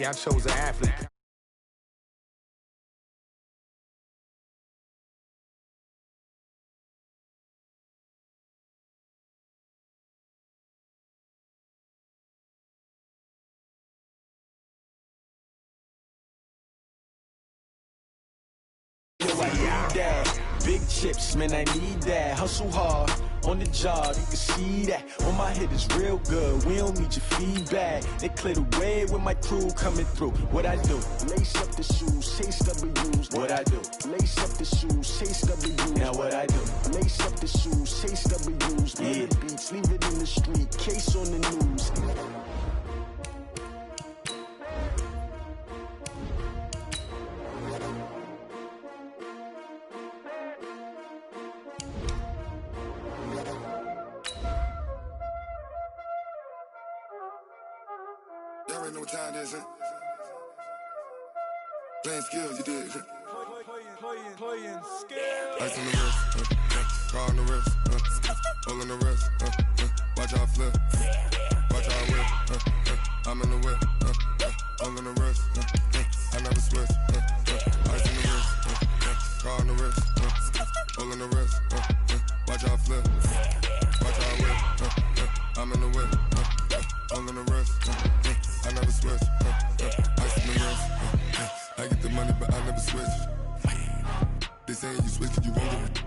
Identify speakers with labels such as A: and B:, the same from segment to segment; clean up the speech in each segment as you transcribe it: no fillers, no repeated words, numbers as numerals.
A: me, I chose an athlete.
B: Big chips, man, I need that. Hustle hard on the job, you can see that. On my head is real good, we don't need your feedback. They clear the way with my crew coming through. What I do? Lace up the shoes, chase W's. What I do? Lace up the shoes, chase W's. Now what I do? Lace up the shoes, chase W's. Yeah. The beats, leave it in the street, case on the news.
C: Y'all already know what time it is, huh? Playing skills, you did.
A: Playing skills.
C: Ice on the wrist, car on the wrist, hole in the wrist, watch out flip, watch out whip, I'm in the whip, hole in the wrist, I never switch, ice on the wrist, car on the wrist, hole in the wrist, watch out flip, watch out whip, I'm in the whip, hole in the wrist, I never switch, ice on the wrist, I get the money but I never switch. They saying you switch, you won't get it.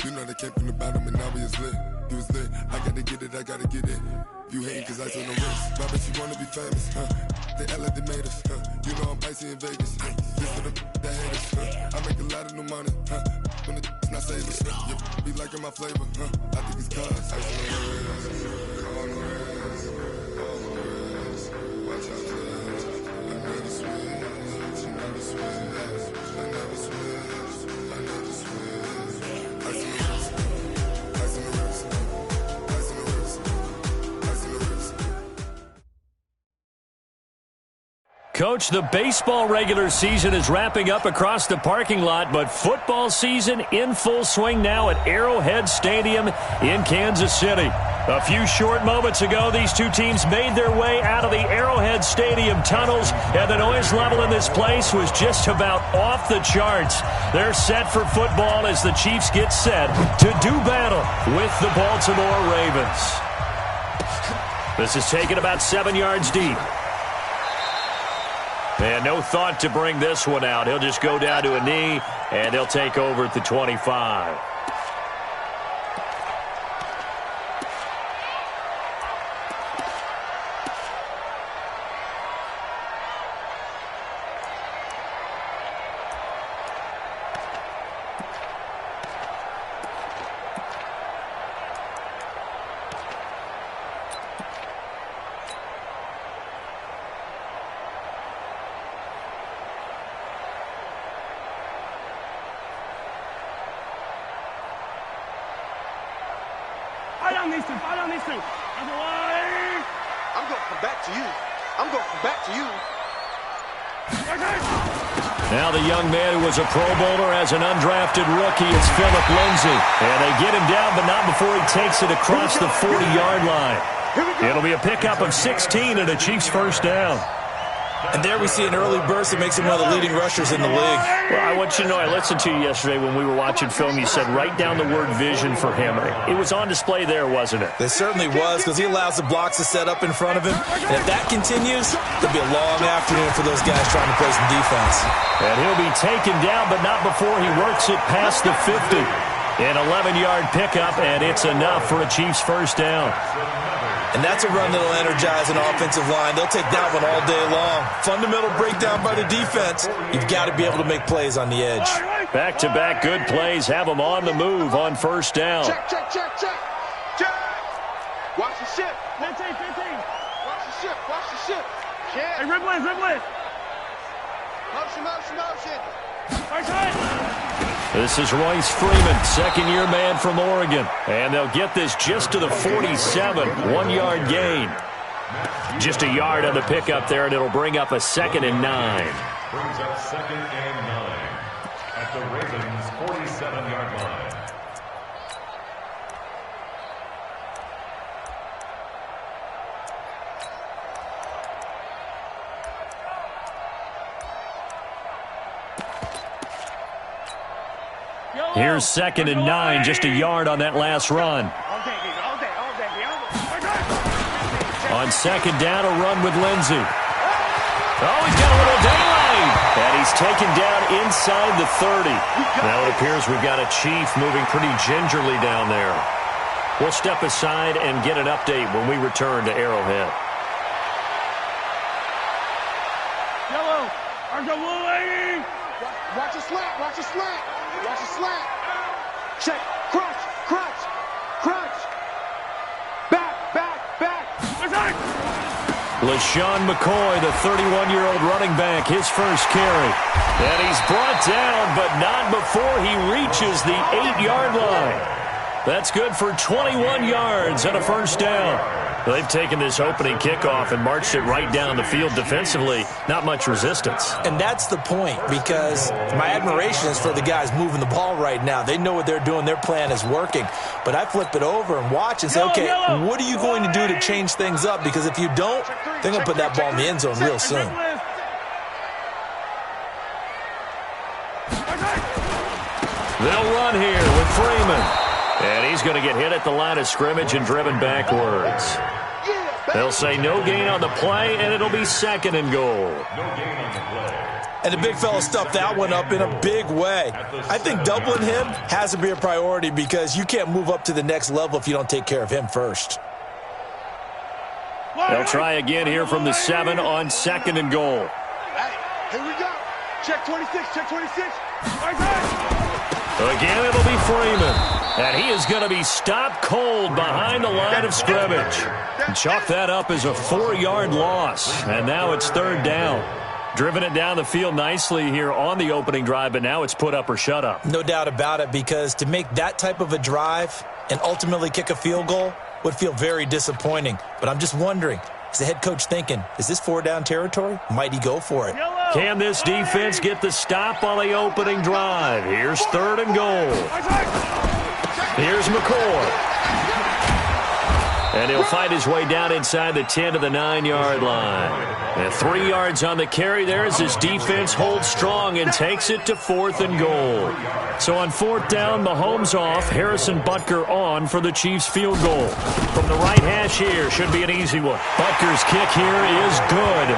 C: You know they came from the bottom and now we is lit. You was lit, I gotta get it, I gotta get it. You hating cause I on the wrist. My bitch, you wanna be famous, They act like they made us, You know I'm icy in Vegas, This for the that hate us, I make a lot of new money, When it's not savers, You be liking my flavor, I think it's cause ice on the wrist, on the wrist, on the wrist. Watch out, please. I never switch, you never switch. I never switch, I never switch. Ice in the wrist, ice in the wrist, ice in the wrist, ice in the wrist.
D: Coach, the baseball regular season is wrapping up across the parking lot, but football season in full swing now at Arrowhead Stadium in Kansas City. A few short moments ago, these two teams made their way out of the Arrowhead Stadium tunnels, and the noise level in this place was just about off the charts. They're set for football as the Chiefs get set to do battle with the Baltimore Ravens. This is taken about 7 yards deep. And no thought to bring this one out. He'll just go down to a knee, and they'll take over at the 25.
E: Fight on these two. I'm going to come back to you. I'm going to come back to you.
D: Now the young man who was a Pro Bowler as an undrafted rookie, it's Phillip Lindsay. And they get him down, but not before he takes it across the 40-yard line. It'll be a pickup of 16 and a Chiefs first down.
F: And there we see an early burst that makes him one of the leading rushers in the league.
D: Well, I want you to know, I listened to you yesterday when we were watching film. You said write down the word vision for him. It was on display there, wasn't it?
F: It certainly was, because he allows the blocks to set up in front of him. And if that continues, there'll be a long afternoon for those guys trying to play some defense.
D: And he'll be taken down, but not before he works it past the 50. An 11-yard pickup, and it's enough for a Chiefs first down.
F: And that's a run that'll energize an offensive line. They'll take that one all day long. Fundamental breakdown by the defense. You've got to be able to make plays on the edge.
D: Back-to-back good plays have them on the move on first down.
E: Check. Watch the ship. 15. Watch the ship. Check.
G: Hey, Riblin.
E: Motion.
D: This is Royce Freeman, second-year man from Oregon. And they'll get this just to the 47, 1-yard gain. Just a yard on the pickup there, and it'll bring up a 2nd and 9.
H: Brings up 2nd and 9 at the Ravens' 47-yard line.
D: Here's 2nd and 9, just a yard on that last run. On 2nd down, a run with Lindsey. Oh, he's got a little daylight. And he's taken down inside the 30. Now it appears we've got a Chief moving pretty gingerly down there. We'll step aside and get an update when we return to Arrowhead.
E: Yellow, there's a blue lady. Watch a slant, watch a slant, watch a slant. Check, crunch, crunch, crunch. Back.
D: LaShawn McCoy, the 31-year-old running back, his first carry. And he's brought down, but not before he reaches the 8-yard line. That's good for 21 yards and a first down. They've taken this opening kickoff and marched it right down the field defensively. Not much resistance.
F: And that's the point, because my admiration is for the guys moving the ball right now. They know what they're doing. Their plan is working. But I flip it over and watch and say, okay, what are you going to do to change things up? Because if you don't, they're going to put that ball in the end zone real soon.
D: They'll run here with Freeman. And he's going to get hit at the line of scrimmage and driven backwards. They'll say no gain on the play, and it'll be 2nd and goal.
F: And the big fella stuffed that one up in a big way. I think doubling him has to be a priority because you can't move up to the next level if you don't take care of him first.
D: They'll try again here from the 7 on 2nd and goal.
E: Here we go. Check 26, check 26.
D: Again, it'll be Freeman. And he is going to be stopped cold behind the line of scrimmage. Chalk that up as a 4-yard loss. And now it's 3rd down. Driven it down the field nicely here on the opening drive, but now it's put up or shut up.
F: No doubt about it, because to make that type of a drive and ultimately kick a field goal would feel very disappointing. But I'm just wondering, is the head coach thinking, is this 4-down territory? Might he go for it?
D: Can this defense get the stop on the opening drive? Here's 3rd and goal. Here's McCoy. And he'll fight his way down inside the 10 to the 9-yard line. And 3 yards on the carry there as his defense holds strong and takes it to 4th and goal. So on 4th down, Mahomes off, Harrison Butker on for the Chiefs field goal. From the right hash here, should be an easy one. Butker's kick here is good.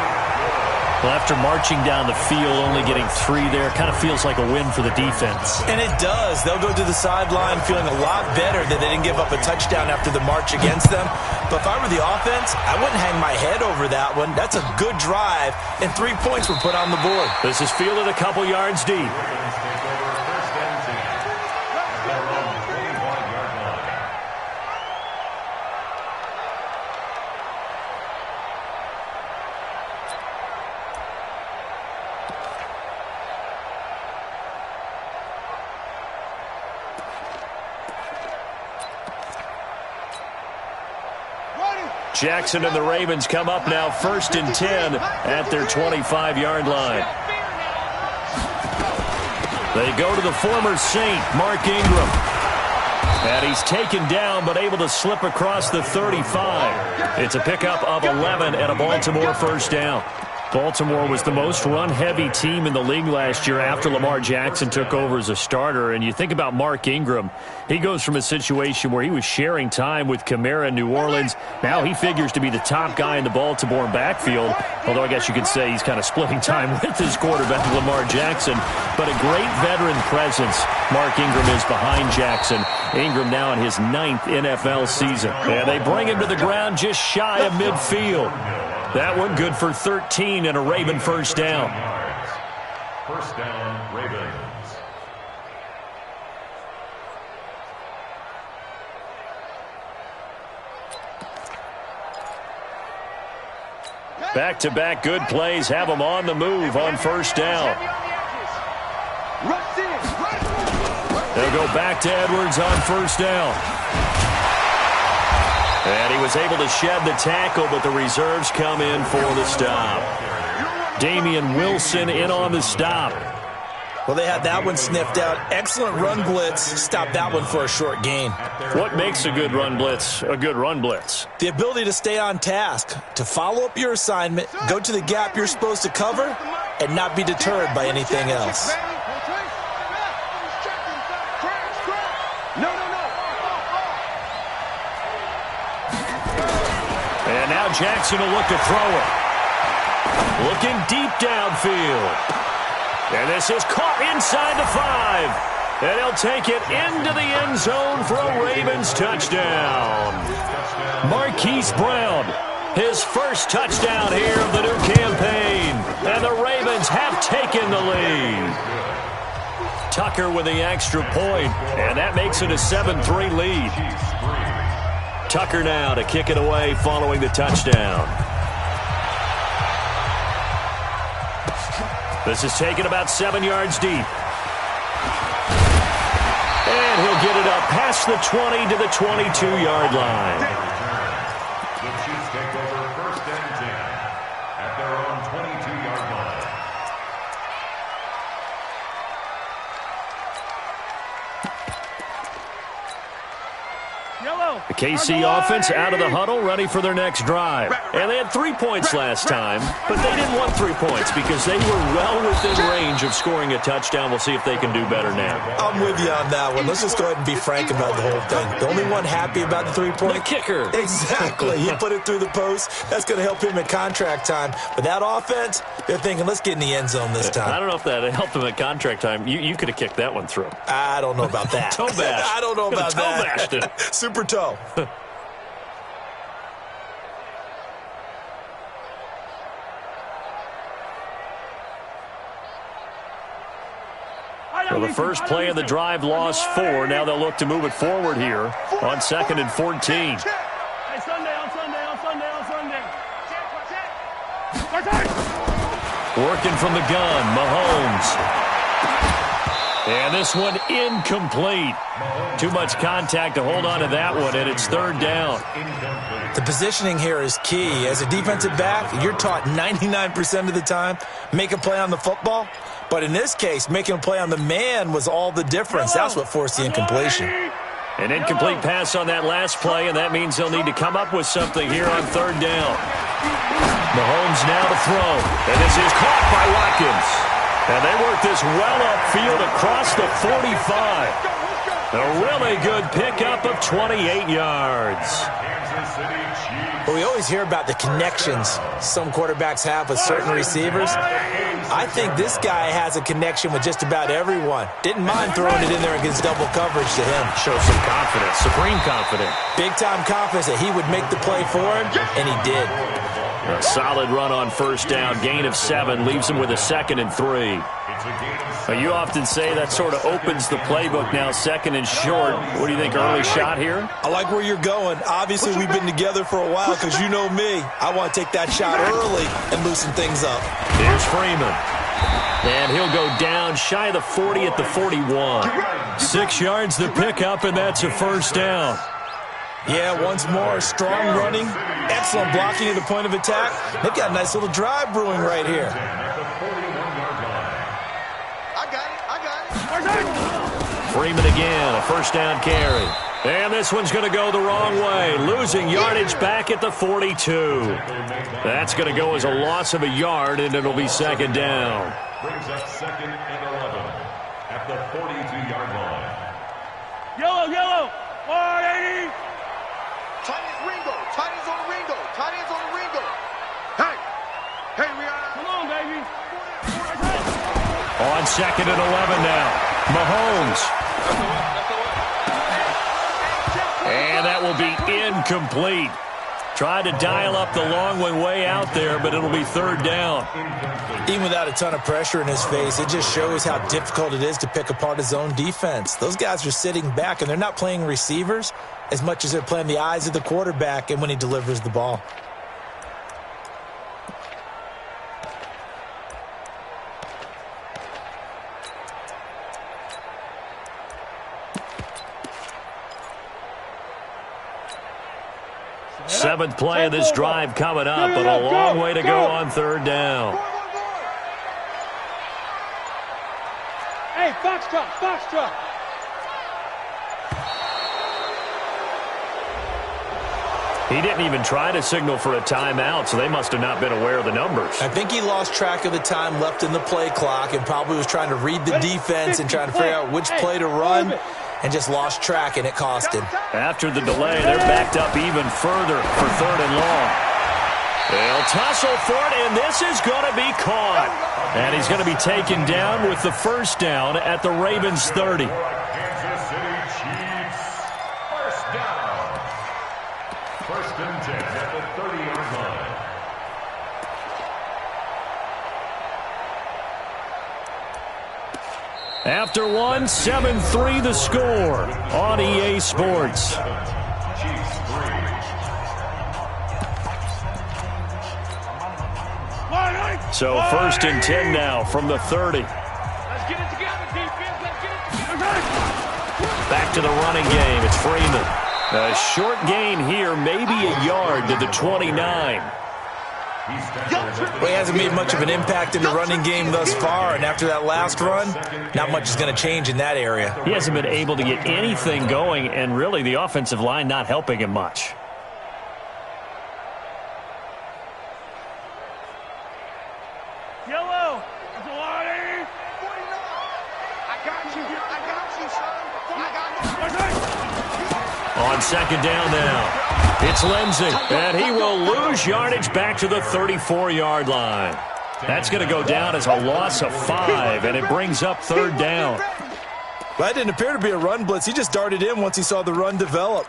D: Well, after marching down the field, only getting 3 there, kind of feels like a win for the defense.
F: And it does. They'll go to the sideline feeling a lot better that they didn't give up a touchdown after the march against them. But if I were the offense, I wouldn't hang my head over that one. That's a good drive, and 3 points were put on the board.
D: This is fielded a couple yards deep. Jackson and the Ravens come up now 1st and 10 at their 25-yard line. They go to the former Saint, Mark Ingram. And he's taken down but able to slip across the 35. It's a pickup of 11 and a Baltimore first down. Baltimore was the most run-heavy team in the league last year after Lamar Jackson took over as a starter. And you think about Mark Ingram, he goes from a situation where he was sharing time with Kamara in New Orleans. Now he figures to be the top guy in the Baltimore backfield, although I guess you could say he's kind of splitting time with his quarterback, Lamar Jackson. But a great veteran presence Mark Ingram is behind Jackson. Ingram now in his 9th NFL season. And they bring him to the ground just shy of midfield. That one good for 13 and a Raven first down.
H: First down, Ravens.
D: Back-to-back good plays have them on the move on first down. They'll go back to Edwards on first down. And he was able to shed the tackle, but the reserves come in for the stop. Damian Wilson in on the stop.
F: Well, they had that one sniffed out. Excellent run blitz. Stopped that one for a short gain.
D: What makes a good run blitz a good run blitz?
F: The ability to stay on task, to follow up your assignment, go to the gap you're supposed to cover, and not be deterred by anything else.
D: Jackson will look to throw it. Looking deep downfield. And this is caught inside the 5. And he'll take it into the end zone for a Ravens touchdown. Marquise Brown, his first touchdown here of the new campaign. And the Ravens have taken the lead. Tucker with the extra point, and that makes it a 7-3 lead. Tucker now to kick it away following the touchdown. This is taken about 7 yards deep. And he'll get it up past the 20 to the 22-yard line.
H: The Chiefs take over 1st and 10 at their own 22-yard line.
D: The KC offense out of the huddle, ready for their next drive. And they had 3 points last time, but they didn't want 3 points because they were well within range of scoring a touchdown. We'll see if they can do better now.
F: I'm with you on that one. Let's just go ahead and be frank about the whole thing. The only one happy about the 3-point?
D: The kicker.
F: Exactly. He put it through the post. That's going to help him at contract time. But that offense, they're thinking, let's get in the end zone this time.
D: I don't know if that helped him at contract time. You could have kicked that one through.
F: I don't know about that.
D: Toe bash.
F: I don't know about that.
D: Toe bashed it.
F: Super toe.
D: Well, the first play of the drive lost 4. Now they'll look to move it forward here on 2nd and 14.
E: Hey, Sunday.
D: Working from the gun, Mahomes. And this one incomplete. Too much contact to hold on to that one, and it's 3rd down.
F: The positioning here is key. As a defensive back, you're taught 99% of the time, make a play on the football. But in this case, making a play on the man was all the difference. That's what forced the incompletion.
D: An incomplete pass on that last play, and that means they'll need to come up with something here on 3rd down. Mahomes now to throw, and this is caught by Watkins. And they work this well upfield across the 45. A really good pickup of 28 yards.
F: Well, we always hear about the connections some quarterbacks have with certain receivers. I think this guy has a connection with just about everyone. Didn't mind throwing it in there against double coverage to him.
D: Shows some confidence, supreme confidence.
F: Big-time confidence that he would make the play for him, and he did.
D: A solid run on 1st down, gain of 7, leaves him with a 2nd and 3. You often say that sort of opens the playbook now, 2nd and short. What do you think, early shot here?
F: I like where you're going. Obviously, we've been together for a while because you know me. I want to take that shot early and loosen things up.
D: Here's Freeman. And he'll go down shy of the 40 at the 41. 6 yards the pickup, and that's a 1st down.
F: Yeah, once more, strong running, excellent blocking at the point of attack. They've got a nice little drive brewing right here.
D: Freeman again, a 1st down carry. And this one's going to go the wrong way, losing yardage back at the 42. That's going to go as a loss of a yard, and it'll be 2nd down.
H: Brings up 2nd and 11 at the 42-yard line.
E: Yellow. 180.
G: Tight ends on the Ringo. Hey, we are.
E: Come on, baby.
D: On 2nd and 11 now. Mahomes. And that will be incomplete. Tried to dial up the long one way out there, but it'll be 3rd down.
F: Even without a ton of pressure in his face, it just shows how difficult it is to pick apart his own defense. Those guys are sitting back, and they're not playing receivers as much as they're playing the eyes of the quarterback and when he delivers the ball.
D: Seventh play of this drive coming up, but a long way to go on 3rd down.
E: Hey, Foxtrot.
D: He didn't even try to signal for a timeout, so they must have not been aware of the numbers.
F: I think he lost track of the time left in the play clock and probably was trying to read the defense and trying to figure out which play to run and just lost track, and it cost him.
D: After the delay, they're backed up even further for 3rd and long. They'll tussle for it, and this is going to be caught. And he's going to be taken down with the first down at the Ravens' 30.
H: Kansas City Chiefs. First down. First and 10 at the 30-yard line.
D: After one, 7-3 the score on EA Sports.
H: Chiefs 3.
D: So first and 10 now from the 30.
E: Let's get it together, defense. Let's get it.
D: Back to the running game. It's Freeman. A short gain here, maybe a yard to the 29.
F: Well, he hasn't made much of an impact in the running game thus far, and after that last run, not much is going to change in that area.
D: He hasn't been able to get anything going, and really the offensive line not helping him much.
E: Yellow. That's a lot, eh? 49. I got you, son.
D: On second down now, it's Lindsey, and he will lose yardage back to the 34-yard line. That's going to go down as a loss of 5, and it brings up third down.
F: Well, that didn't appear to be a run blitz. He just darted in once he saw the run develop.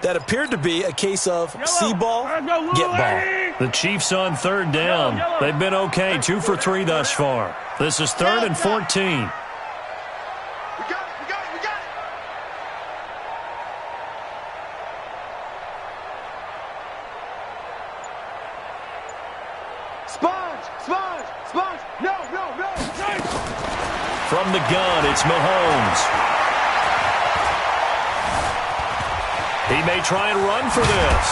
F: That appeared to be a case of see ball, get ball.
D: The Chiefs on third down. They've been okay, 2 for 3 thus far. This is 3rd and 14. From the gun, it's Mahomes. He may try and run for this.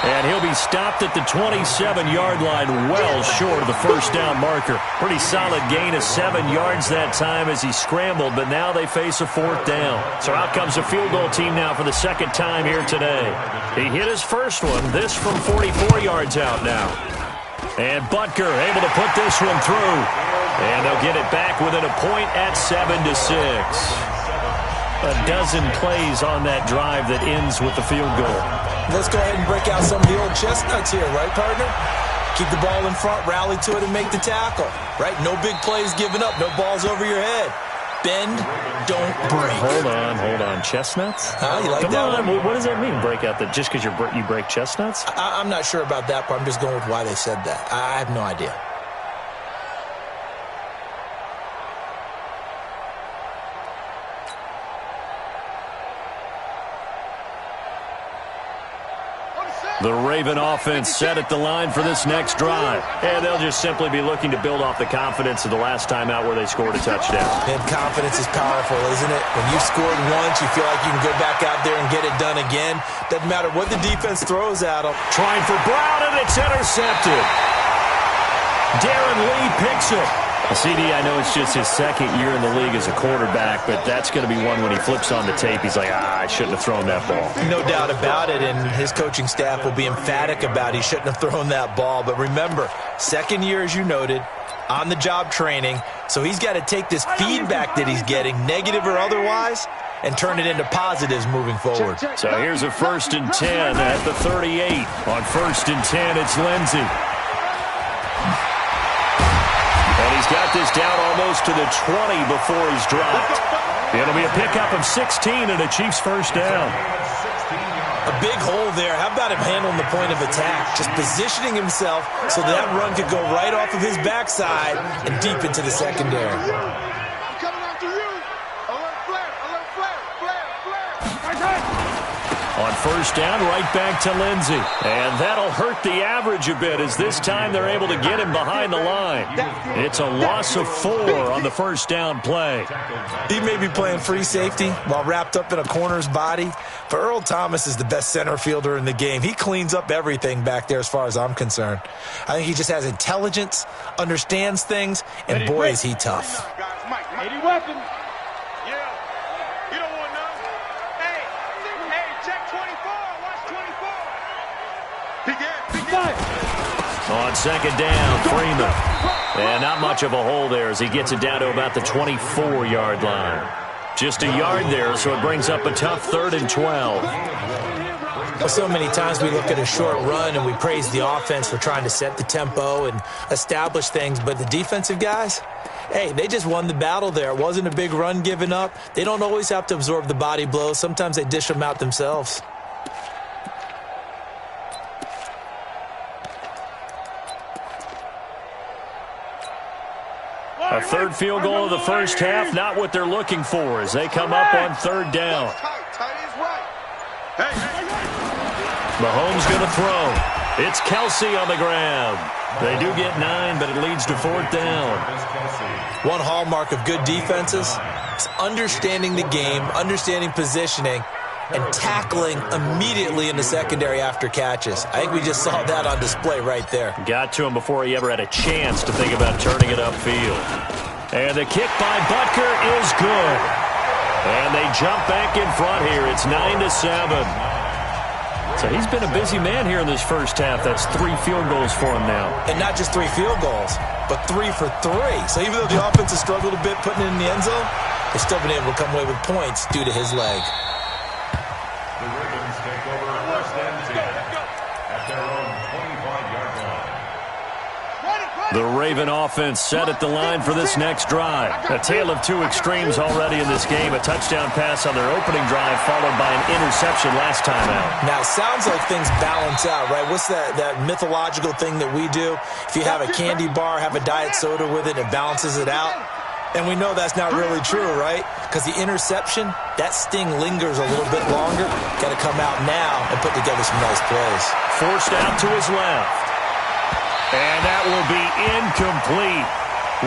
D: And he'll be stopped at the 27-yard line, well short of the first down marker. Pretty solid gain of 7 yards that time as he scrambled, but now they face a 4th down. So out comes a field goal team now for the second time here today. He hit his first one, this from 44 yards out now. And Butker able to put this one through. And they'll get it back within a point at 7-6. A dozen plays on that drive that ends with the field goal.
F: Let's go ahead and break out some of the old chestnuts here, right, partner? Keep the ball in front, rally to it, and make the tackle, right? No big plays given up, no balls over your head. Bend, don't break.
D: Hold on. Chestnuts?
F: You like that one?
D: What does that mean, break out? That just because you break chestnuts?
F: I'm not sure about that, but I'm just going with why they said that. I have no idea.
D: The Raven offense set at the line for this next drive. And they'll just simply be looking to build off the confidence of the last time out where they scored a touchdown.
F: And confidence is powerful, isn't it? When you've scored once, you feel like you can go back out there and get it done again. Doesn't matter what the defense throws at them.
D: Trying for Brown, and it's intercepted. Darren Lee picks it. CD, I know it's just his second year in the league as a quarterback, but that's going to be one when he flips on the tape. He's like, I shouldn't have thrown that ball.
F: No doubt about it, and his coaching staff will be emphatic about he shouldn't have thrown that ball. But remember, second year, as you noted, on-the-job training, so he's got to take this feedback that he's getting, negative or otherwise, and turn it into positives moving forward.
D: So here's a 1st and 10 at the 38. On 1st and 10, it's Lindsey. And he's got this down almost to the 20 before he's dropped. It'll be a pickup of 16 and a Chiefs first down.
F: A big hole there. How about him handling the point of attack? Just positioning himself so that run could go right off of his backside and deep into the secondary.
E: I'm coming after you. Alert flare.
D: On first down, right back to Lindsey. And that'll hurt the average a bit as this time they're able to get him behind the line. It's a loss of 4 on the first down play.
F: He may be playing free safety while wrapped up in a corner's body, but Earl Thomas is the best center fielder in the game. He cleans up everything back there as far as I'm concerned. I think he just has intelligence, understands things, and boy, is he tough.
E: 80 weapons. Yeah. You don't want none. Hey, check 24. Watch 24.
D: On second down, Freeman. And not much of a hole there as he gets it down to about the 24-yard line. Just a yard there, so it brings up a tough 3rd and 12.
F: So many times we look at a short run and we praise the offense for trying to set the tempo and establish things, but the defensive guys, hey, they just won the battle there. It wasn't a big run given up. They don't always have to absorb the body blows. Sometimes they dish them out themselves.
D: A third field goal of the first half, not what they're looking for as they come up on third down. Mahomes going to throw. It's Kelsey on the ground. They do get 9, but it leads to fourth down.
F: One hallmark of good defenses is understanding the game, understanding positioning, and tackling immediately in the secondary after catches. I think we just saw that on display right there.
D: Got to him before he ever had a chance to think about turning it upfield. And the kick by Butker is good. And they jump back in front here. It's 9-7. So he's been a busy man here in this first half. That's 3 field goals for him now.
F: And not just 3 field goals, but 3 for 3. So even though the offense has struggled a bit putting it in the end zone, they've still been able to come away with points due to his leg.
H: The Ravens take over first and 10 at their own 25-yard line.
D: The Raven offense set at the line for this next drive. A tale of 2 extremes already in this game. A touchdown pass on their opening drive followed by an interception last time out.
F: Now, it sounds like things balance out, right? What's that mythological thing that we do? If you have a candy bar, have a diet soda with it, it balances it out. And we know that's not really true, right? Because the interception, that sting lingers a little bit longer. Got to come out now and put together some nice plays.
D: Forced out to his left. And that will be incomplete.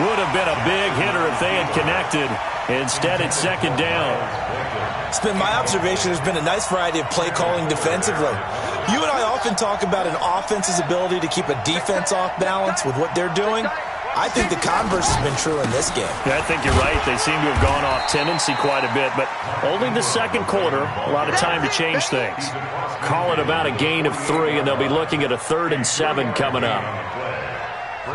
D: Would have been a big hitter if they had connected. Instead, it's second down.
F: It's been my observation there's been a nice variety of play calling defensively. You and I often talk about an offense's ability to keep a defense off balance with what they're doing. I think the converse has been true in this game.
D: Yeah, I think you're right. They seem to have gone off tendency quite a bit, but only the second quarter, a lot of time to change things. Call it about a gain of 3, and they'll be looking at a 3rd and 7 coming up.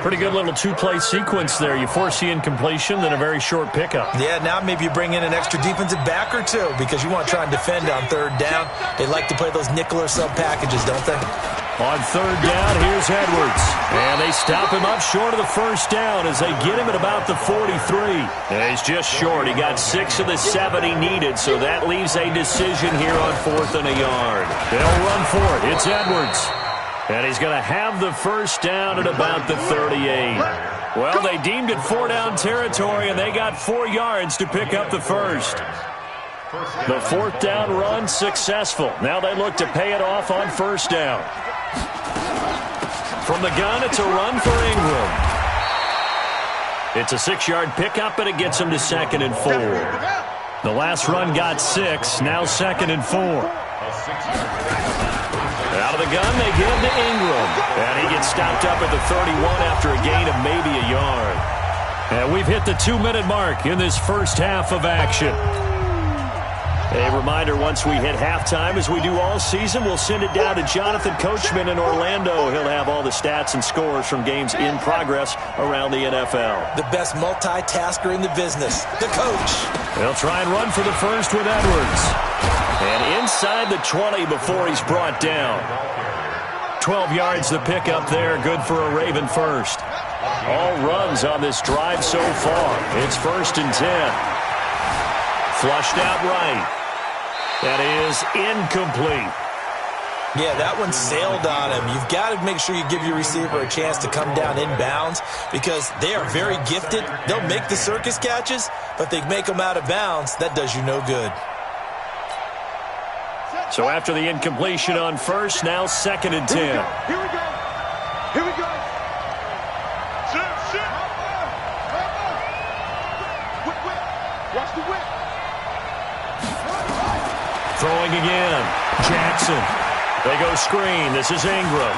D: Pretty good little 2-play sequence there. You force the incompletion, then a very short pickup.
F: Yeah, now maybe you bring in an extra defensive back or 2 because you want to try and defend on 3rd down. They like to play those nickel or sub packages, don't they?
D: On 3rd down, here's Edwards. And they stop him up short of the first down as they get him at about the 43. And he's just short. He got 6 of the 7 he needed, so that leaves a decision here on 4th and a yard. They'll run for it. It's Edwards. And he's going to have the first down at about the 38. Well, they deemed it 4-down territory, and they got 4 yards to pick up the first. The 4th down run successful. Now they look to pay it off on 1st down. From the gun, it's a run for Ingram. It's a 6-yard pickup, and it gets him to 2nd and 4. The last run got 6, now 2nd and 4. Out of the gun, they give him to Ingram. And he gets stopped up at the 31 after a gain of maybe a yard. And we've hit the 2-minute mark in this first half of action. A reminder, once we hit halftime, as we do all season, we'll send it down to Jonathan Coachman in Orlando. He'll have all the stats and scores from games in progress around the NFL.
F: The best multitasker in the business, the coach.
D: They'll try and run for the first with Edwards. And inside the 20 before he's brought down. 12 yards the pickup there, good for a Raven first. All runs on this drive so far. It's 1st and 10. Flushed out right. That is incomplete.
F: Yeah, that one sailed on him. You've got to make sure you give your receiver a chance to come down inbounds because they are very gifted. They'll make the circus catches, but they make them out of bounds. That does you no good.
D: So after the incompletion on 1st, now 2nd and 10.
E: Here we go. Here we go. Sit. Whip. Watch the whip.
D: Throwing again. Jackson. They go screen. This is Ingram.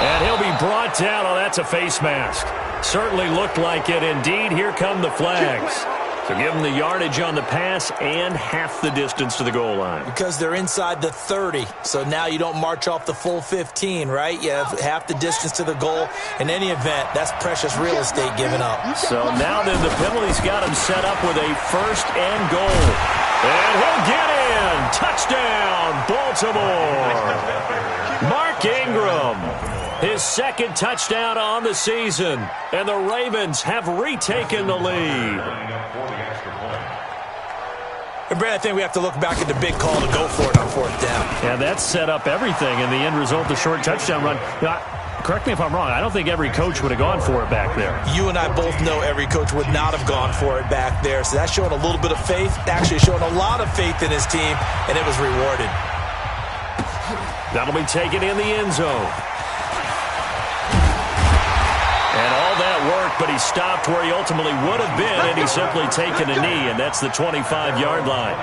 D: And he'll be brought down. Oh, that's a face mask. Certainly looked like it. Indeed, here come the flags. So give them the yardage on the pass and half the distance to the goal line.
F: Because they're inside the 30, so now you don't march off the full 15, right? You have half the distance to the goal. In any event, that's precious real estate given up.
D: So now then the penalty's got him set up with a 1st and goal. And he'll get in. Touchdown, Baltimore. Mark Ingram, his second touchdown on the season. And the Ravens have retaken the lead.
F: And Brad, I think we have to look back at the big call to go for it on fourth down.
D: Yeah, that set up everything in the end result, the short touchdown run. Correct me if I'm wrong. I don't think every coach would have gone for it back there.
F: You and I both know every coach would not have gone for it back there. So that showed a little bit of faith. Actually showed a lot of faith in his team, and it was rewarded.
D: That'll be taken in the end zone. And all that work, but he stopped where he ultimately would have been, and he's simply taken a knee, and that's the 25-yard line.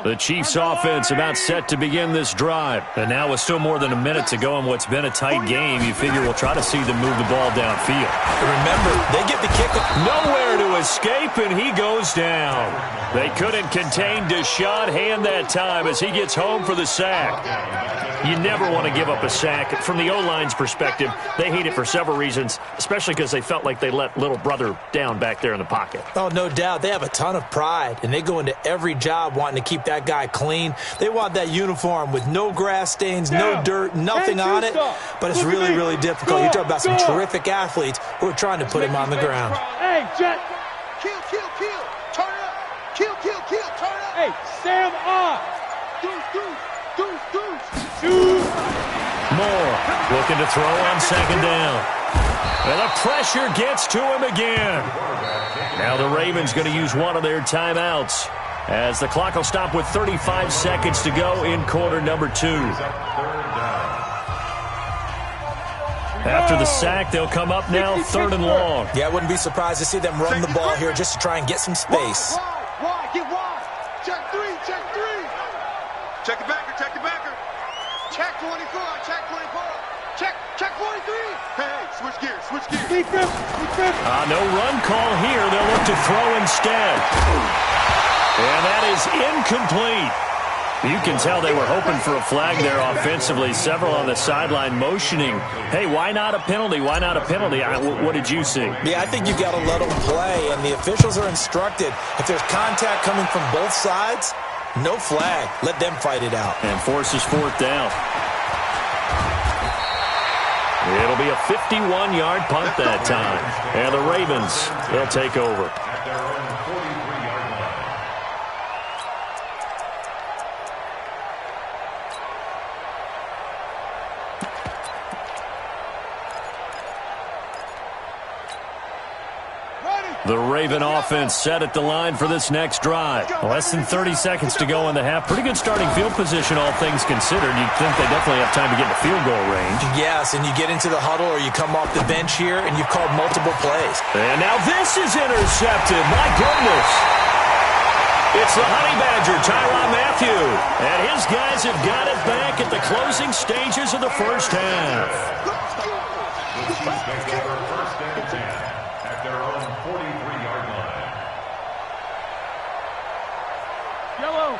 D: The Chiefs offense about set to begin this drive. And now with still more than a minute to go in what's been a tight game, you figure we'll try to see them move the ball downfield.
F: Remember, they get the kickoff.
D: Nowhere to escape, and he goes down. They couldn't contain Deshaun Hand that time as he gets home for the sack. You never want to give up a sack. From the O-line's perspective, they hate it for several reasons, especially because they felt like they let little brother down back there in the pocket.
F: Oh, no doubt. They have a ton of pride, and they go into every job wanting to keep that guy clean. They want that uniform with no grass stains, no dirt, nothing on it. But it's really, really difficult. You're talking about some terrific athletes who are trying to put him on the ground.
E: Hey, Jet.
G: Kill. Turn up. Kill. Turn up.
E: Hey, Sam off.
G: Deuce.
D: Moore looking to throw on second down. And the pressure gets to him again. Now the Ravens going to use one of their timeouts as the clock will stop with 35 seconds to go in quarter number 2. After the sack, they'll come up now third and long.
F: Yeah, I wouldn't be surprised to see them run the ball here just to try and get some space.
G: Wide. Get wide. Check 3. Check the backer. Check 24. Check 43. Hey, switch gears.
D: No run call here. They'll look to throw instead. And that is incomplete. You can tell they were hoping for a flag there offensively. Several on the sideline motioning, hey, why not a penalty? What did you see?
F: Yeah, I think you've got to let them play, and the officials are instructed. If there's contact coming from both sides, no flag. Let them fight it out.
D: And forces fourth down. It'll be a 51-yard punt that time. And the Ravens, they'll take over. The Raven offense set at the line for this next drive. Less than 30 seconds to go in the half. Pretty good starting field position, all things considered. You'd think they definitely have time to get to field goal range.
F: Yes, and you get into the huddle or you come off the bench here and you've called multiple plays.
D: And now this is intercepted. My goodness. It's the Honey Badger, Tyrann Mathieu. And his guys have got it back at the closing stages of the first half.
H: The Chiefs take over first and 10 at their own 43-yard line.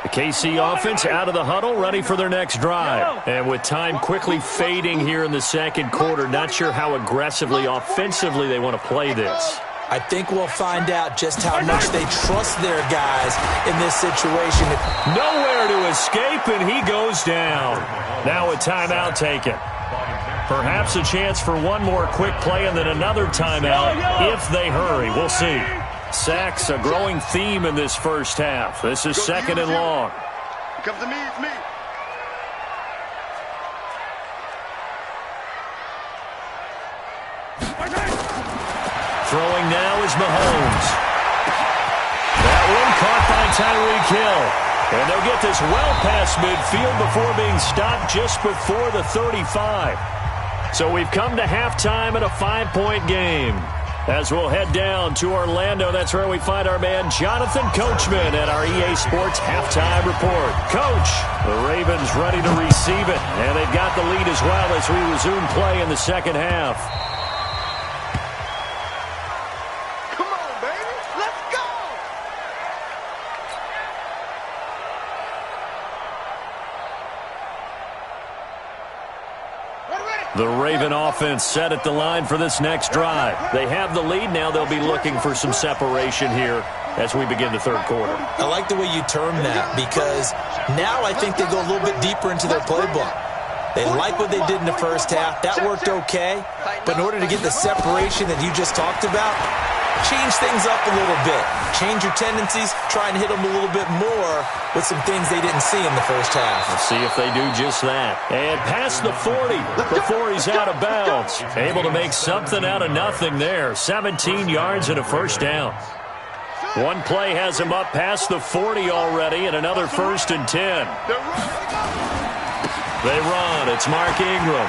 D: The KC offense out of the huddle, ready for their next drive. And with time quickly fading here in the second quarter, not sure how aggressively, offensively they want to play this.
F: I think we'll find out just how much they trust their guys in this situation.
D: Nowhere to escape, and he goes down. Now a timeout taken. Perhaps a chance for one more quick play and then another timeout if they hurry. We'll see. Sacks, a growing theme in this first half. This is second and long.
G: It comes to me, it's me.
D: Throwing now is Mahomes. That one caught by Tyreek Hill. And they'll get this well past midfield before being stopped just before the 35. So we've come to halftime at a 5-point game. As we'll head down to Orlando, that's where we find our man Jonathan Coachman at our EA Sports Halftime Report. Coach, the Ravens ready to receive it, and they've got the lead as well as we resume play in the second half. The Raven offense set at the line for this next drive. They have the lead. Now they'll be looking for some separation here as we begin the third quarter.
F: I like the way you term that, because now I think they go a little bit deeper into their playbook. They like what they did in the first half. That worked okay. But in order to get the separation that you just talked about, change things up a little bit. Change your tendencies. Try and hit them a little bit more with some things they didn't see in the first half.
D: Let's see if they do just that. And past the 40 before he's out of bounds. Able to make something out of nothing there. 17 yards and a first down. One play has him up past the 40 already, and another 1st and 10. They run. It's Mark Ingram.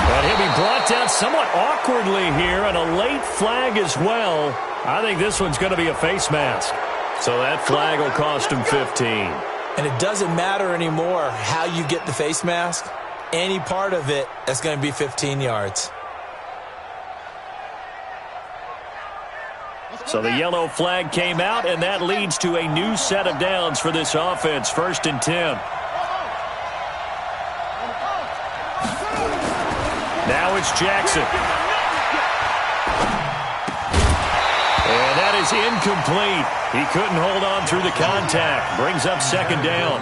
D: And he'll be brought down somewhat awkwardly here, and a late flag as well. I think this one's going to be a face mask. So that flag will cost him 15.
F: And it doesn't matter anymore how you get the face mask. Any part of it, that's going to be 15 yards.
D: So the yellow flag came out, and that leads to a new set of downs for this offense. 1st and 10. Now it's Jackson. And that is incomplete. He couldn't hold on through the contact. Brings up 2nd down.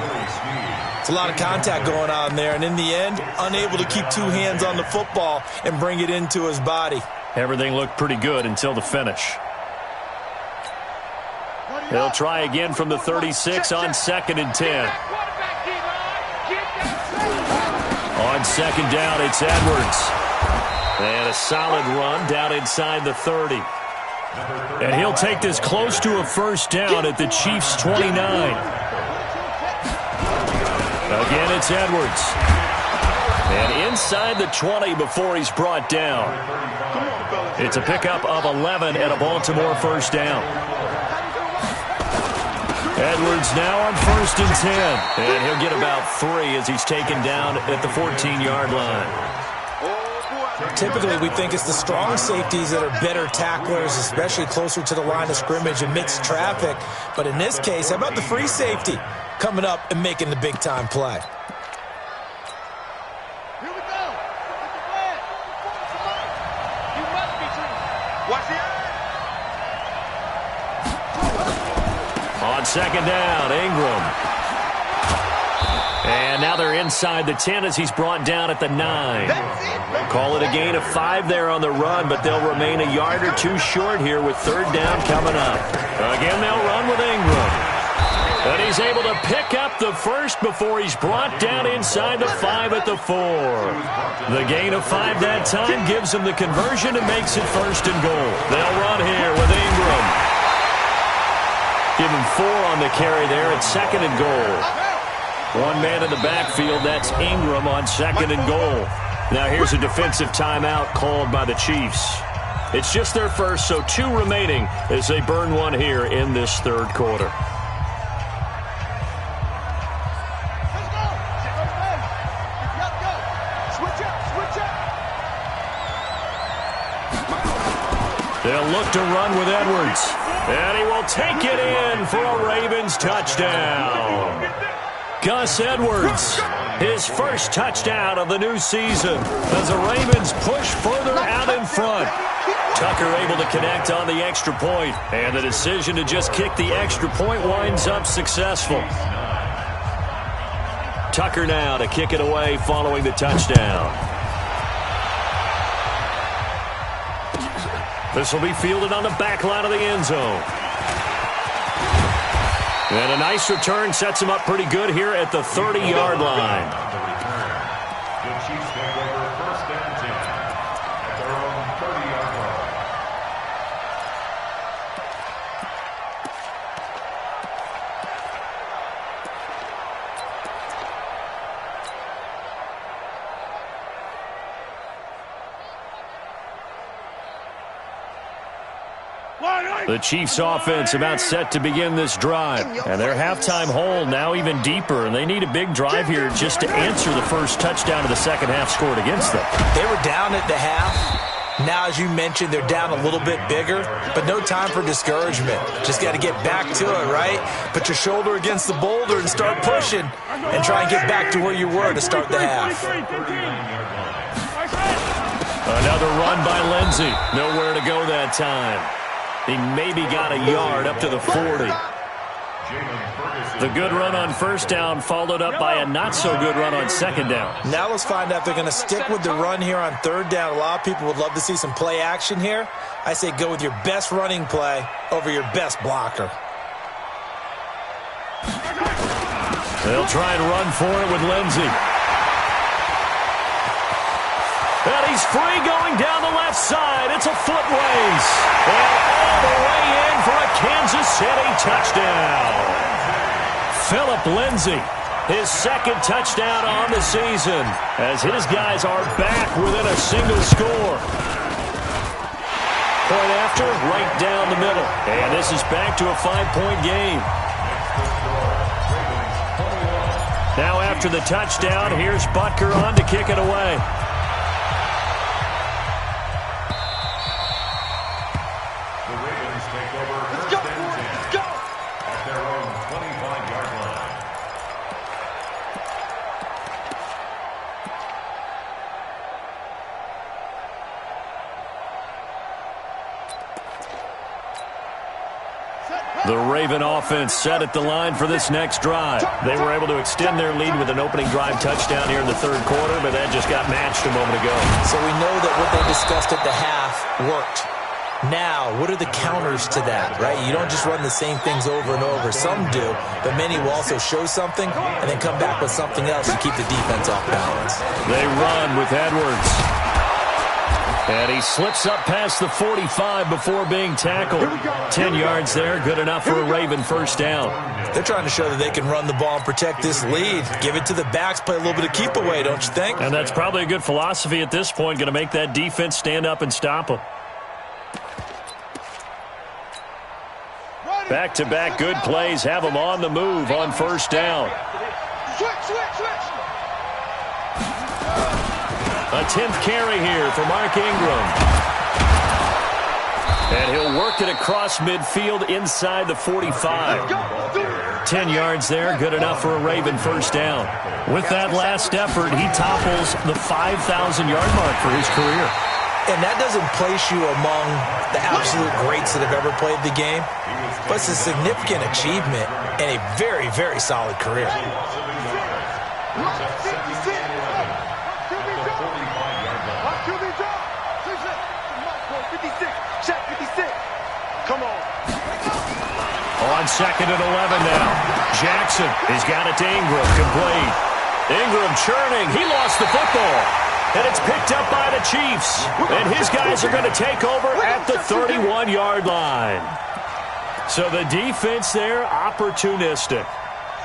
F: It's a lot of contact going on there, and in the end, unable to keep 2 hands on the football and bring it into his body.
D: Everything looked pretty good until the finish. They'll try again from the 36 on 2nd and 10. On 2nd down, it's Edwards. And a solid run down inside the 30. And he'll take this close to a 1st down at the Chiefs' 29. Again, it's Edwards. And inside the 20 before he's brought down. It's a pickup of 11 and a Baltimore 1st down. Edwards now on 1st and 10. And he'll get about 3 as he's taken down at the 14-yard line.
F: Typically, we think it's the strong safeties that are better tacklers, especially closer to the line of scrimmage amidst traffic. But in this case, how about the free safety coming up and making the big-time play?
E: Here we go. You must be true. Watch the
D: On 2nd down, Ingram. And now they're inside the 10 as he's brought down at the 9. Call it a gain of 5 there on the run, but they'll remain a yard or 2 short here with 3rd down coming up. Again, they'll run with Ingram. And he's able to pick up the 1st before he's brought down inside the 5 at the 4. The gain of 5 that time gives him the conversion and makes it 1st and goal. They'll run here with Ingram. Give him 4 on the carry there at 2nd and goal. One man in the backfield, that's Ingram on 2nd and goal. Now here's a defensive timeout called by the Chiefs. It's just their first, so 2 remaining as they burn one here in this 3rd quarter. They'll look to run with Edwards. And he will take it in for a Ravens touchdown. Gus Edwards, his first touchdown of the new season as the Ravens push further out in front. Tucker able to connect on the extra point, and the decision to just kick the extra point winds up successful. Tucker now to kick it away following the touchdown. This will be fielded on the back line of the end zone. And a nice return sets him up pretty good here at the 30-yard line.
H: The Chiefs take over 1st and 10 at their own 30-yard line.
D: The Chiefs offense about set to begin this drive. And their halftime hole now even deeper. And they need a big drive here just to answer the first touchdown of the second half scored against them.
F: They were down at the half. Now, as you mentioned, they're down a little bit bigger, but no time for discouragement. Just got to get back to it, right? Put your shoulder against the boulder and start pushing and try and get back to where you were to start the half.
D: Another run by Lindsey. Nowhere to go that time. He maybe got a yard up to the 40. The good run on first down followed up by a not-so-good run on second down.
F: Now let's find out if they're going to stick with the run here on third down. A lot of people would love to see some play action here. I say go with your best running play over your best blocker.
D: They'll try and run for it with Lindsey. And he's free going down the left side. It's a foot race. And all the way in for a Kansas City touchdown. Philip Lindsey, his second touchdown on the season, as his guys are back within a single score. Point after, right down the middle. And this is back to a 5-point game. Now after the touchdown, here's Butker on to kick it away. The Raven offense set at the line for this next drive. They were able to extend their lead with an opening drive touchdown here in the third quarter, but that just got matched a moment ago.
F: So we know that what they discussed at the half worked. Now, what are the counters to that, right? You don't just run the same things over and over. Some do, but many will also show something and then come back with something else to keep the defense off balance.
D: They run with Edwards. And he slips up past the 45 before being tackled. 10 yards there, good enough for a Raven first down.
F: They're trying to show that they can run the ball and protect this lead. Give it to the backs, play a little bit of keep away, don't you think?
D: And that's probably a good philosophy at this point, going to make that defense stand up and stop them. Back-to-back good plays have them on the move on first down.
E: Switch.
D: A 10th carry here for Mark Ingram. And he'll work it across midfield inside the 45. 10 yards there, good enough for a Raven first down. With that last effort, he topples the 5,000-yard mark for his career.
F: And that doesn't place you among the absolute greats that have ever played the game, but it's a significant achievement and a very, very solid career.
E: Come on.
D: On second and 11 now. Jackson has got it to Ingram, complete. Ingram churning. He lost the football. And it's picked up by the Chiefs. And his guys are going to take over at the 31-yard line. So the defense there, opportunistic.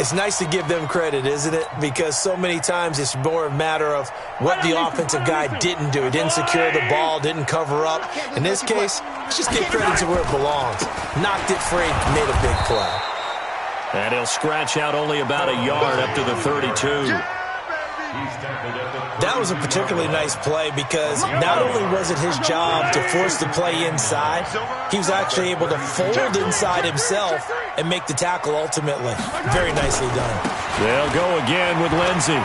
F: It's nice to give them credit, isn't it? Because so many times it's more a matter of what the offensive guy didn't do. He didn't secure the ball, didn't cover up. In this case, let's just give credit to where it belongs. Knocked it free, made a big play.
D: And he'll scratch out only about a yard up to the 32.
F: That was a particularly nice play because not only was it his job to force the play inside, he was actually able to fold inside himself and make the tackle ultimately. Very nicely done.
D: They'll go again with Lindsey.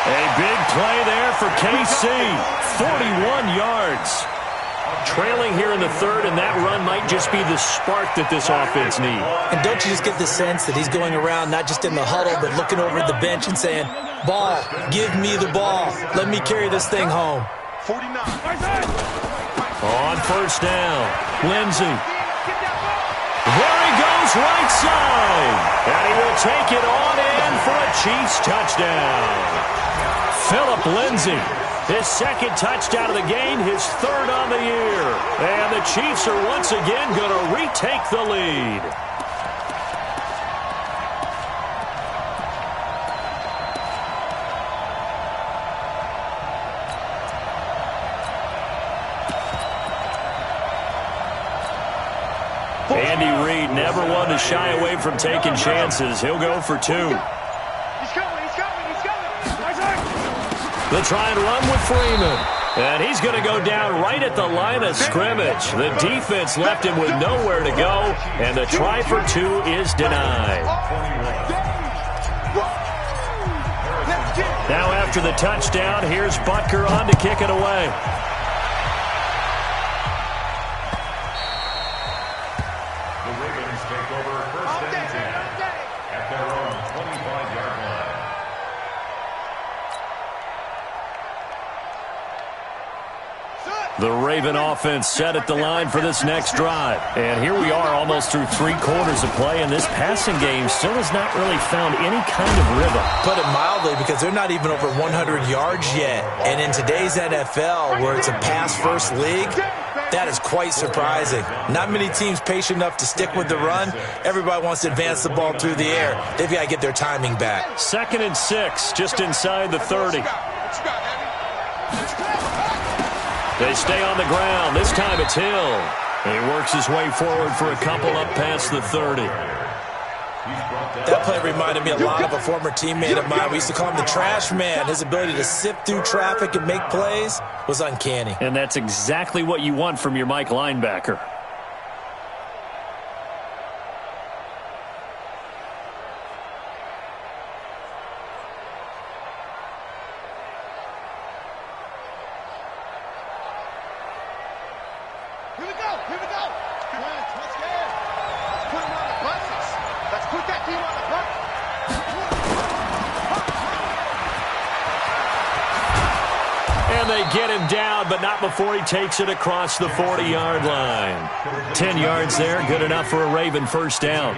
D: A big play there for KC. 41 yards. Trailing here in the third, and that run might just be the spark that this offense needs.
F: And don't you just get the sense that he's going around not just in the huddle, but looking over at the bench and saying, ball, give me the ball. Let me carry this thing home.
E: 49.
D: On first down, Lindsey. There he goes, right side. And he will take it on in for a Chiefs touchdown. Philip Lindsey. His second touchdown of the game, his third on the year. And the Chiefs are once again going to retake the lead. Andy Reid never one to shy away from taking chances. He'll go for two. They'll try and run with Freeman. And he's going to go down right at the line of scrimmage. The defense left him with nowhere to go, and the try for two is denied. Now after the touchdown, here's Butker on to kick it away.
H: The Ravens take over first and 10 at their own 25-yard line.
D: The Raven offense set at the line for this next drive. And here we are almost through 3 quarters of play, and this passing game still has not really found any kind of rhythm.
F: Put it mildly, because they're not even over 100 yards yet. And in today's NFL, where it's a pass-first league, that is quite surprising. Not many teams patient enough to stick with the run. Everybody wants to advance the ball through the air. They've got to get their timing back.
D: 2nd and 6, just inside the 30. They stay on the ground. This time it's Hill. He works his way forward for a couple up past the 30.
F: That play reminded me a lot of a former teammate of mine. We used to call him the trash man. His ability to sift through traffic and make plays was uncanny.
D: And that's exactly what you want from your Mike linebacker. Get him down, but not before he takes it across the 40-yard line. 10 yards there, good enough for a Raven first down.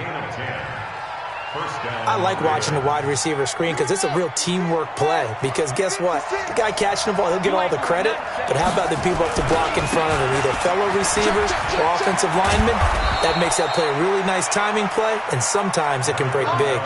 F: I like watching the wide receiver screen because it's a real teamwork play. Because guess what? The guy catching the ball, he'll get all the credit. But how about the people up to block in front of him, either fellow receivers or offensive linemen? That makes that play a really nice timing play, and sometimes it can break big.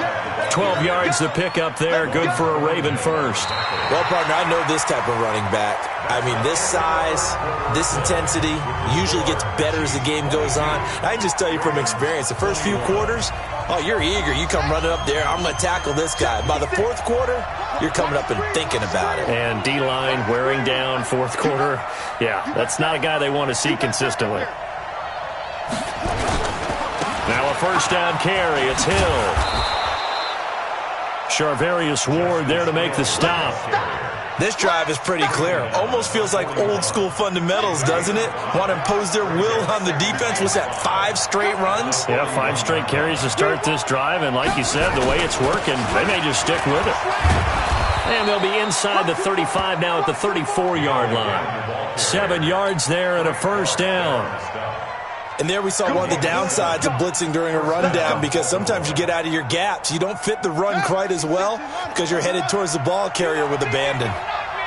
D: 12 yards to pick up there, good for a Raven first.
F: Well, partner, I know this type of running back. I mean, this size, this intensity usually gets better as the game goes on. I can just tell you from experience, the first few quarters, oh, you're eager. You come running up there, I'm going to tackle this guy. By the 4th quarter, you're coming up and thinking about it.
D: And D-line wearing down 4th quarter. Yeah, that's not a guy they want to see consistently. Now a first down carry. It's Hill. Charvarius Ward there to make the stop.
F: This drive is pretty clear. Almost feels like old school fundamentals, doesn't it? Want to impose their will on the defense. Was that 5 straight runs?
D: Yeah, 5 straight carries to start this drive. And like you said, the way it's working, they may just stick with it. And they'll be inside the 35 now at the 34-yard line. 7 yards there and a first down.
F: And there we saw one of the downsides of blitzing during a rundown, because sometimes you get out of your gaps. You don't fit the run quite as well because you're headed towards the ball carrier with abandon.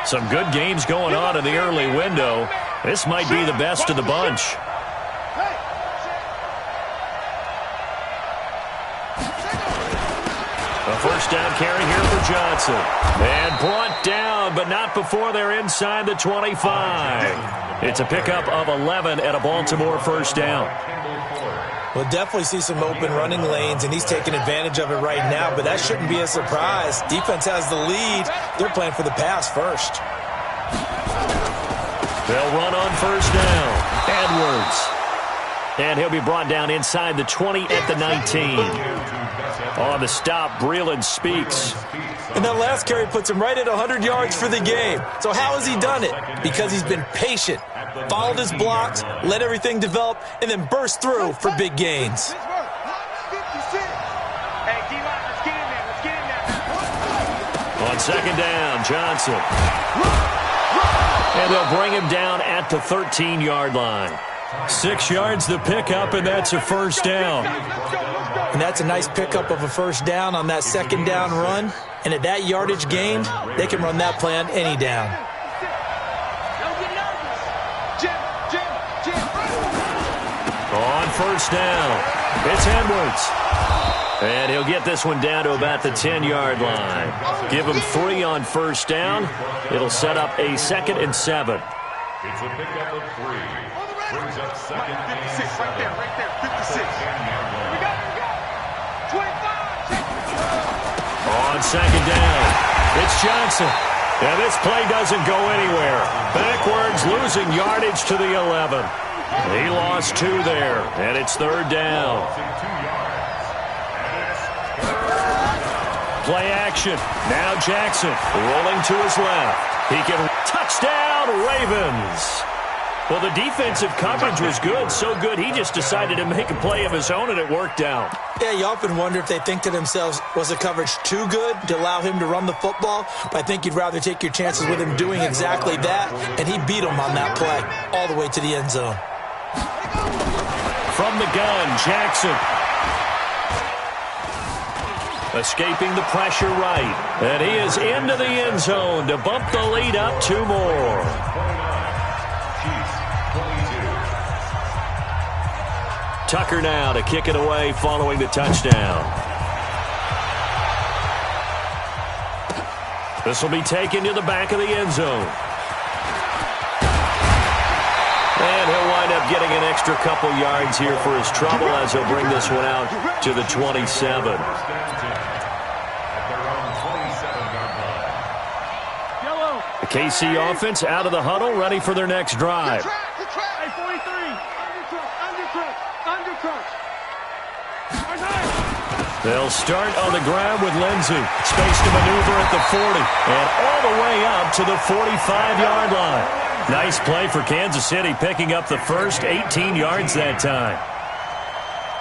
D: Some good games going on in the early window. This might be the best of the bunch. A first down carry here for Johnson. And brought down, but not before they're inside the 25. It's a pickup of 11 at a Baltimore first down.
F: We'll definitely see some open running lanes, and he's taking advantage of it right now, but that shouldn't be a surprise. Defense has the lead. They're playing for the pass first.
D: They'll run on first down. Edwards. And he'll be brought down inside the 20 at the 19. On the stop, Breeland speaks.
F: And that last carry puts him right at 100 yards for the game. So how has he done it? Because he's been patient, followed his blocks, let everything develop, and then burst through for big gains.
D: On second down, Johnson. And they'll bring him down at the 13-yard line. 6 yards to pick up, and that's a first down.
F: And that's a nice pickup of a first down on that second down run. And at that yardage gained, they can run that play on any down.
D: On first down, it's Edwards. And he'll get this one down to about the 10-yard line. Give him 3 on first down. It'll set up a 2nd and 7.
H: It's a pickup of 3. Brings up 2nd and 7.
G: Right there, 56. We got 25.
D: On second down, it's Johnson. And this play doesn't go anywhere. Backwards, losing yardage to the 11. He lost 2 there, and it's 3rd down. Play action. Now Jackson rolling to his left. He can touchdown Ravens. Well, the defensive coverage was good, so good he just decided to make a play of his own, and it worked out.
F: Yeah, you often wonder if they think to themselves, was the coverage too good to allow him to run the football? But I think you'd rather take your chances with him doing exactly that, and he beat him on that play all the way to the end zone.
D: From the gun, Jackson. Escaping the pressure right. And he is into the end zone to bump the lead up 2 more. Tucker now to kick it away following the touchdown. This will be taken to the back of the end zone. And he'll wind up getting an extra couple yards here for his trouble as he'll bring this one out to the 27. The KC offense out of the huddle, ready for their next drive.
E: Hey, 43. Undercut.
D: They'll start on the ground with Lindsey. Space to maneuver at the 40. And all the way up to the 45-yard line. Nice play for Kansas City, picking up the first 18 yards that time.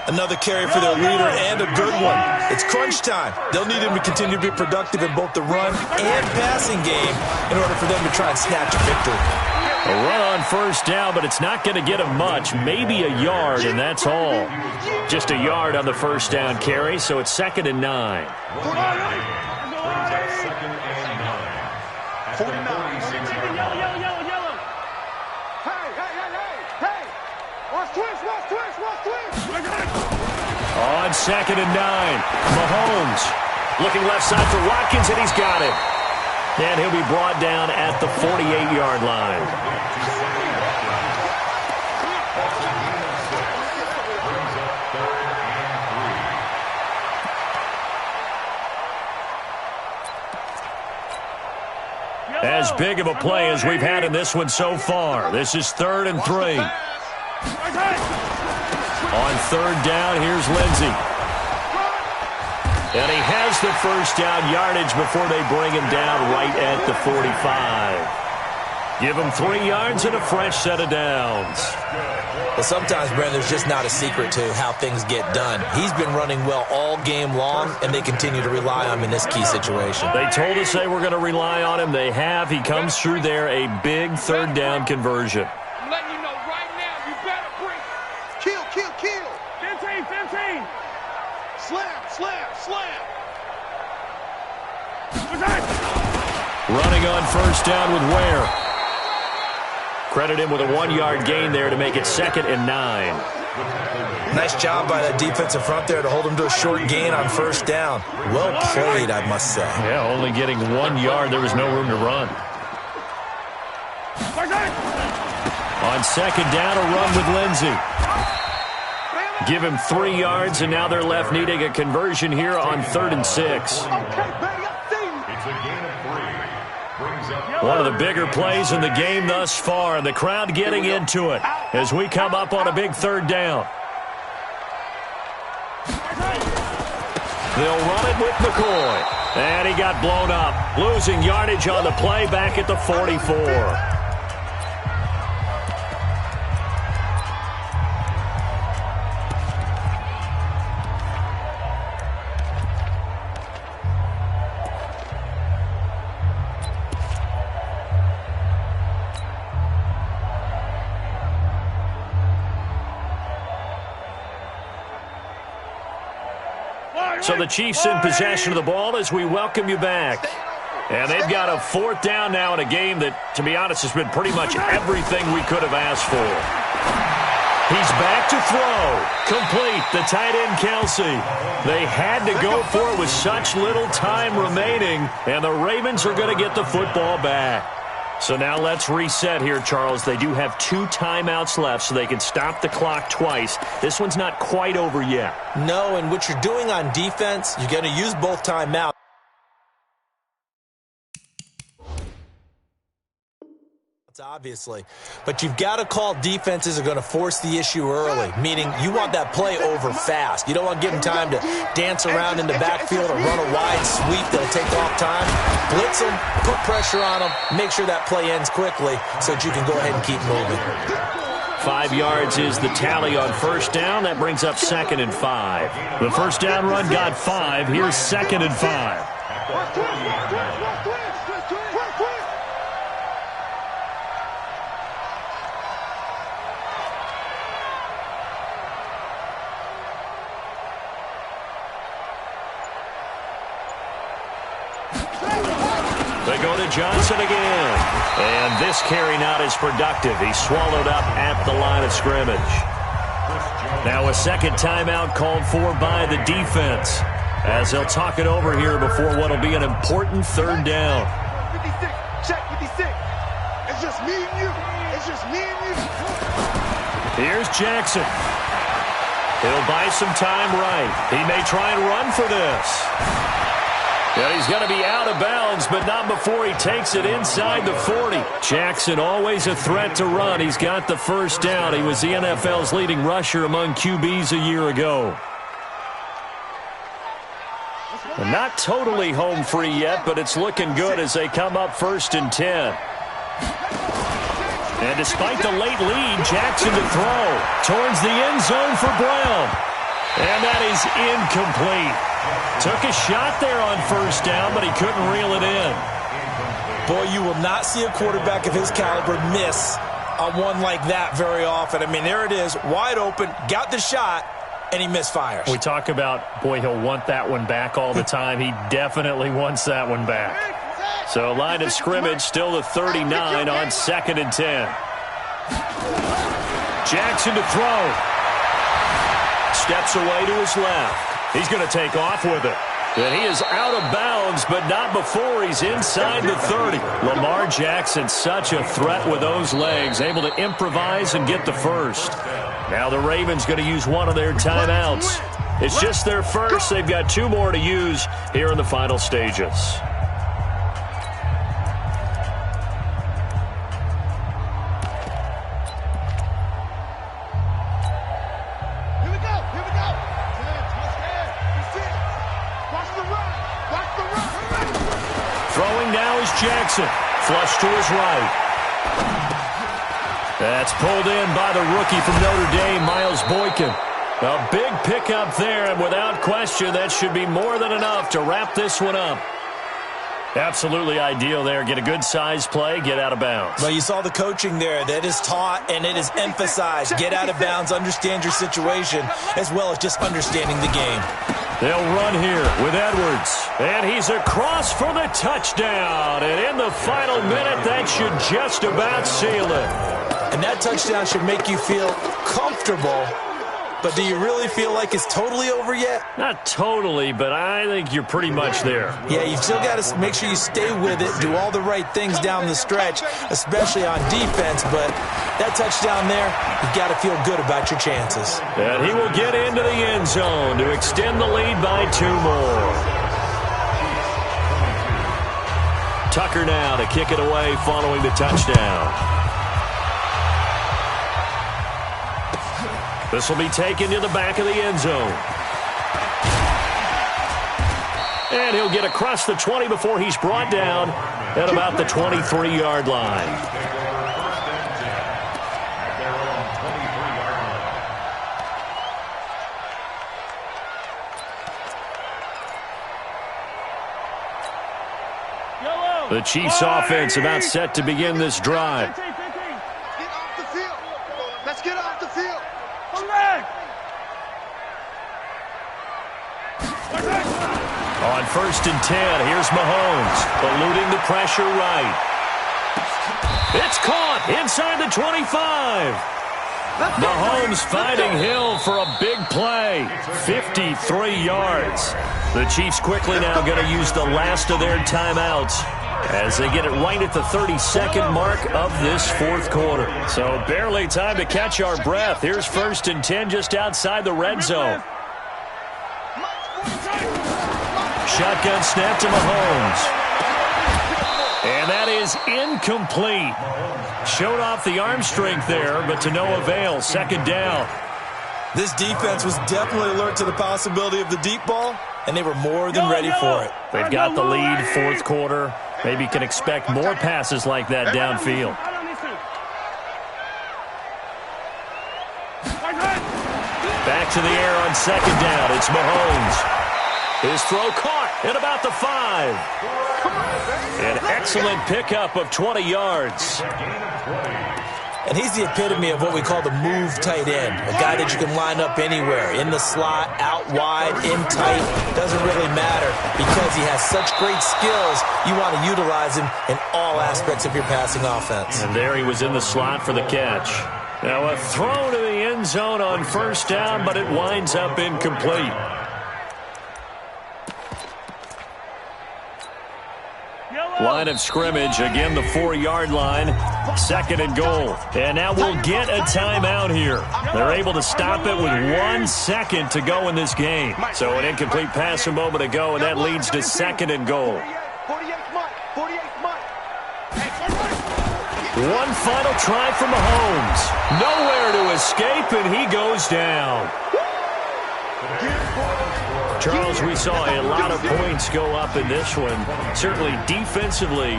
F: Another carry for their leader and a good one. It's crunch time. They'll need him to continue to be productive in both the run and passing game in order for them to try and snatch a victory.
D: A run on first down, but it's not going to get him much. Maybe a yard, and that's all. Just a yard on the first down carry, so it's 2nd and 9.
E: 49. Yellow. Hey. Watch twist.
D: On 2nd and 9, Mahomes looking left side for Watkins, and he's got it. And he'll be brought down at the 48-yard line. As big of a play as we've had in this one so far. This is 3rd and 3. On 3rd down, here's Lindsey. And he has the first down yardage before they bring him down right at the 45. Give him 3 yards and a fresh set of downs.
F: Well, sometimes, Brent, there's just not a secret to how things get done. He's been running well all game long, and they continue to rely on him in this key situation.
D: They told us they were going to rely on him. They have. He comes through there, a big 3rd down conversion.
E: I'm letting you know right now, you better bring. Kill. 15. Slam.
D: Running on first down with Ware. Credit him with a 1-yard gain there to make it 2nd and 9.
F: Nice job by that defensive front there to hold him to a short gain on first down. Well played, I must say.
D: Yeah, only getting 1 yard. There was no room to run. On 2nd down, a run with Lindsey. Give him 3 yards, and now they're left needing a conversion here on 3rd and 6. One of the bigger plays in the game thus far, and the crowd getting into it as we come up on a big 3rd down. They'll run it with McCoy, and he got blown up, losing yardage on the play back at the 44. So the Chiefs in possession of the ball as we welcome you back. And they've got a 4th down now in a game that, to be honest, has been pretty much everything we could have asked for. He's back to throw. Complete. The tight end, Kelsey. They had to go for it with such little time remaining, and the Ravens are going to get the football back. So now let's reset here, Charles. They do have 2 timeouts left, so they can stop the clock twice. This one's not quite over yet.
F: No, and what you're doing on defense, you're going to use both timeouts. Obviously, but you've got to call defenses are going to force the issue early, meaning you want that play over fast. You don't want to give them time to dance around in the backfield or run a wide sweep that'll take off time. Blitz them, put pressure on them, make sure that play ends quickly so that you can go ahead and keep moving.
D: 5 yards is the tally on first down. That brings up 2nd and 5. The first down run got 5. Here's 2nd and 5. They go to Johnson again. And this carry not as productive. He's swallowed up at the line of scrimmage. Now a second timeout called for by the defense, as they'll talk it over here before what will be an important third down.
G: 56, check 56. It's just me and you. It's just me and you.
D: Here's Jackson. He'll buy some time right. He may try and run for this. And he's going to be out of bounds, but not before he takes it inside the 40. Jackson, always a threat to run. He's got the first down. He was the NFL's leading rusher among QBs a year ago. And not totally home free yet, but it's looking good as they come up 1st and 10. And despite the late lead, Jackson to throw towards the end zone for Brown. And that is incomplete. Took a shot there on first down, but he couldn't reel it in.
F: Boy, you will not see a quarterback of his caliber miss on one like that very often. I mean, there it is, wide open, got the shot, and he misfires.
D: We talk about, boy, he'll want that one back all the time. He definitely wants that one back. So line of scrimmage still the 39 on 2nd and 10. Jackson to throw. Steps away to his left. He's going to take off with it. And he is out of bounds, but not before he's inside the 30. Lamar Jackson, such a threat with those legs, able to improvise and get the first. Now the Ravens going to use one of their timeouts. It's just their first. They've got 2 more to use here in the final stages. Throwing now is Jackson. Flush to his right. That's pulled in by the rookie from Notre Dame, Miles Boykin. A big pickup there, and without question, that should be more than enough to wrap this one up. Absolutely ideal there. Get a good size play, get out of bounds.
F: Well, you saw the coaching there. That is taught and it is emphasized. Get out of bounds, understand your situation, as well as just understanding the game.
D: They'll run here with Edwards. And he's across for the touchdown. And in the final minute, that should just about seal it.
F: And that touchdown should make you feel comfortable. But do you really feel like it's totally over yet?
D: Not totally, but I think you're pretty much there.
F: Yeah, you've still got to make sure you stay with it, do all the right things down the stretch, especially on defense. But that touchdown there, you've got to feel good about your chances.
D: And he will get into the end zone to extend the lead by 2 more. Tucker now to kick it away following the touchdown. This will be taken to the back of the end zone. And he'll get across the 20 before he's brought down at about the 23-yard line. The Chiefs offense about set to begin this drive.
G: Get off the field. Let's get off the field.
D: On 1st and 10, here's Mahomes, eluding the pressure right. It's caught inside the 25. Mahomes finding Hill for a big play, 53 yards. The Chiefs quickly now going to use the last of their timeouts as they get it right at the 32nd mark of this 4th quarter. So barely time to catch our breath. Here's 1st and 10 just outside the red zone. Shotgun snap to Mahomes. And that is incomplete. Showed off the arm strength there, but to no avail. Second down.
F: This defense was definitely alert to the possibility of the deep ball, and they were more than ready for it.
D: They've got the lead, fourth quarter. Maybe can expect more passes like that downfield. Back to the air on second down. It's Mahomes. His throw caught at about the 5. An excellent pickup of 20 yards.
F: And he's the epitome of what we call the move tight end, a guy that you can line up anywhere, in the slot, out wide, in tight, doesn't really matter because he has such great skills. You want to utilize him in all aspects of your passing offense.
D: And there he was in the slot for the catch. Now a throw to the end zone on first down, but it winds up incomplete. Line of scrimmage, again the 4-yard line, second and goal. And now we'll get a timeout here. They're able to stop it with 1 second to go in this game. So an incomplete pass a moment ago, and that leads to second and goal. One final try from Mahomes. Nowhere to escape, and he goes down. Charles, we saw a lot of points go up in this one. Certainly defensively,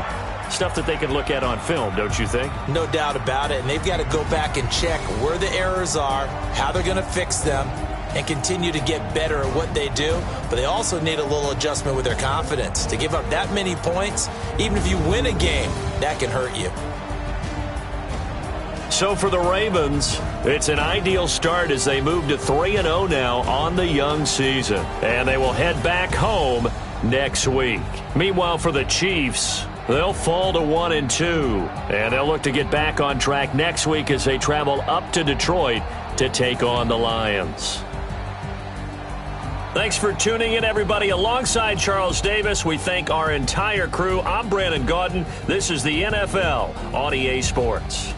D: stuff that they can look at on film, don't you think?
F: No doubt about it, and they've got to go back and check where the errors are, how they're going to fix them, and continue to get better at what they do. But they also need a little adjustment with their confidence. To give up that many points, even if you win a game, that can hurt you.
D: So for the Ravens, it's an ideal start as they move to 3-0 now on the young season. And they will head back home next week. Meanwhile, for the Chiefs, they'll fall to 1-2. And they'll look to get back on track next week as they travel up to Detroit to take on the Lions. Thanks for tuning in, everybody. Alongside Charles Davis, we thank our entire crew. I'm Brandon Gaudin. This is the NFL on EA Sports.